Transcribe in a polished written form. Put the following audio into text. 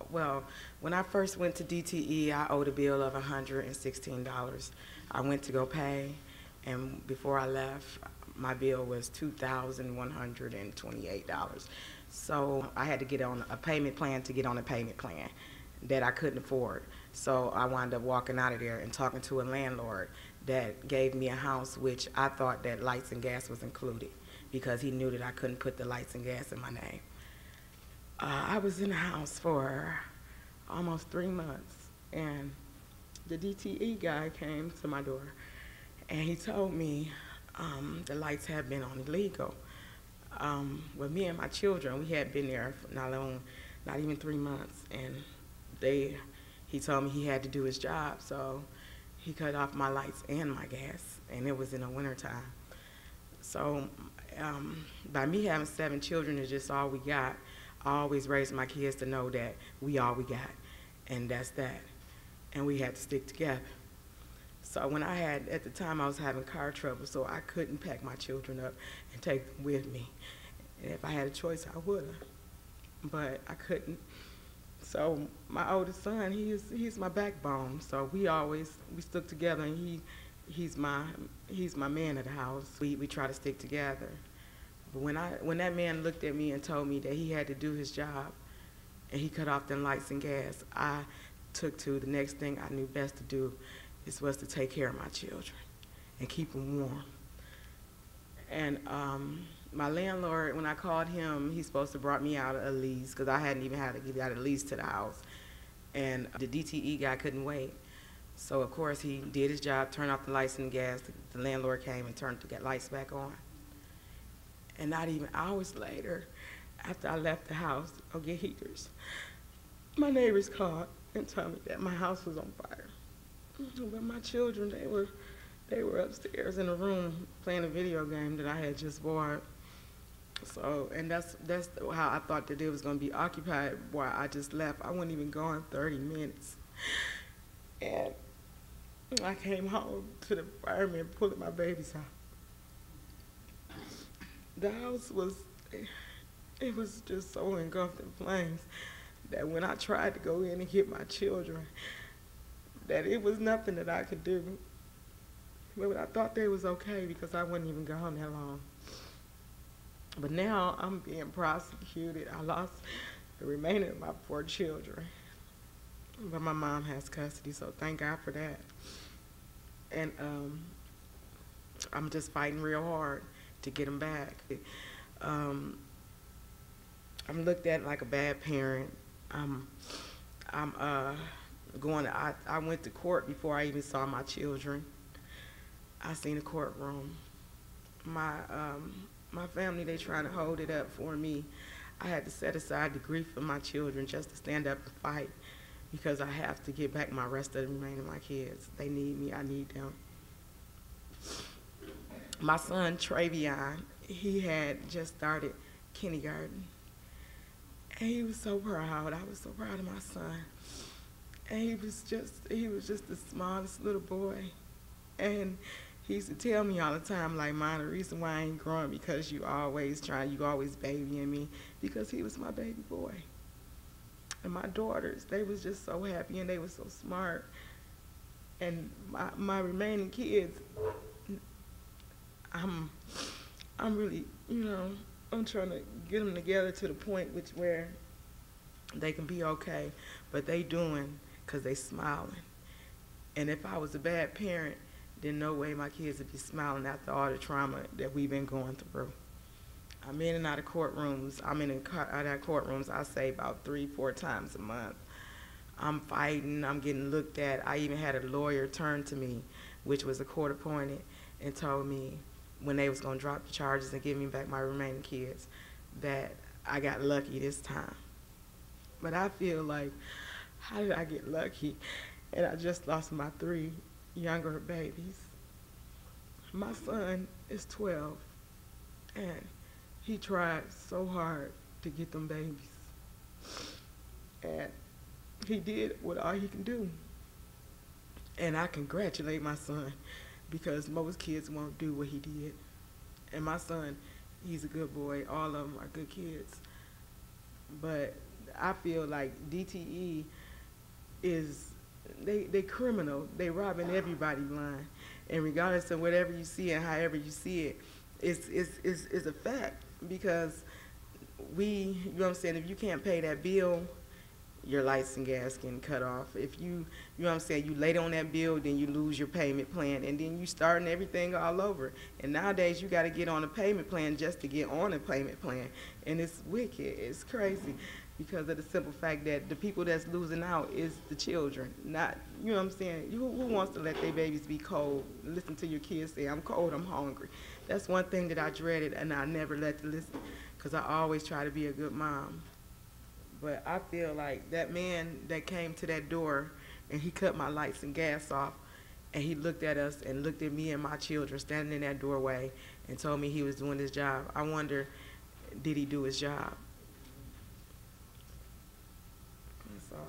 Well, when I first went to DTE, I owed a bill of $116. I went to go pay, and before I left, my bill was $2,128. So I had to get on a payment plan to get on a payment plan that I couldn't afford. So I wound up walking out of there and talking to a landlord that gave me a house, which I thought that lights and gas was included because he knew that I couldn't put the lights and gas in my name. I was in the house for almost 3 months, and the DTE guy came to my door, and he told me the lights had been on illegal. With me and my children, we had been there for not even 3 months, and he told me he had to do his job, so he cut off my lights and my gas, and it was in the wintertime. So by me having 7 children is just all we got. I always raised my kids to know that we all we got, and that's that. And we had to stick together. So at the time I was having car trouble, so I couldn't pack my children up and take them with me. And if I had a choice, I would have, but I couldn't. So my oldest son, he's my backbone. So we stuck together, and he's my man of the house. We try to stick together. But when that man looked at me and told me that he had to do his job, and he cut off them lights and gas, I took to the next thing I knew best to do was to take care of my children and keep them warm. And my landlord, when I called him, he's supposed to brought me out a lease because I hadn't even had to get out a lease to the house. And the DTE guy couldn't wait. So of course he did his job, turned off the lights and gas. The landlord came and turned the lights back on. And not even hours later, after I left the house to go get heaters, my neighbors called and told me that my house was on fire. But my children, they were upstairs in a room playing a video game that I had just bought. So, and that's how I thought that it was going to be occupied while I just left. I wasn't even gone 30 minutes. And I came home to the firemen pulling my babies out. The house was just so engulfed in flames that when I tried to go in and get my children, that it was nothing that I could do. But I thought they was okay because I wasn't even gone that long. But now I'm being prosecuted. I lost the remaining of my 4 children. But my mom has custody, so thank God for that. And I'm just fighting real hard to get them back. I'm looked at like a bad parent. I went to court before I even saw my children. I seen a courtroom. My family, they trying to hold it up for me. I had to set aside the grief of my children just to stand up and fight because I have to get back my rest of the remaining of my kids. They need me, I need them. My son, Travion, he had just started kindergarten. And he was so proud. I was so proud of my son. And he was just the smallest little boy. And he used to tell me all the time, like, Mom, the reason why I ain't growing because you always babying me, because he was my baby boy. And my daughters, they was just so happy and they were so smart. And my remaining kids, I'm really, I'm trying to get them together to the point where they can be okay, but they doing because they smiling. And if I was a bad parent, then no way my kids would be smiling after all the trauma that we've been going through. I'm in and out of courtrooms. I'm in and out of courtrooms, I say about 3-4 times a month. I'm fighting, I'm getting looked at. I even had a lawyer turn to me, which was a court appointed, and told me when they was gonna drop the charges and give me back my remaining kids, that I got lucky this time. But I feel like, how did I get lucky? And I just lost my 3 younger babies. My son is 12, and he tried so hard to get them babies. And he did what all he can do. And I congratulate my son, because most kids won't do what he did. And my son, he's a good boy. All of them are good kids. But I feel like DTE is, they criminal. They robbing everybody blind. And regardless of whatever you see and however you see it, it's a fact. Because you know what I'm saying, if you can't pay that bill, your lights and gas getting cut off. If you know what I'm saying, you late on that bill, then you lose your payment plan, and then you starting everything all over. And nowadays, you got to get on a payment plan just to get on a payment plan, and it's wicked. It's crazy, because of the simple fact that the people that's losing out is the children, not, you know what I'm saying. Who wants to let their babies be cold? Listen to your kids say, "I'm cold, I'm hungry." That's one thing that I dreaded, and I never let to listen, because I always try to be a good mom. But I feel like that man that came to that door and he cut my lights and gas off, and he looked at us and looked at me and my children standing in that doorway and told me he was doing his job. I wonder, did he do his job? That's all.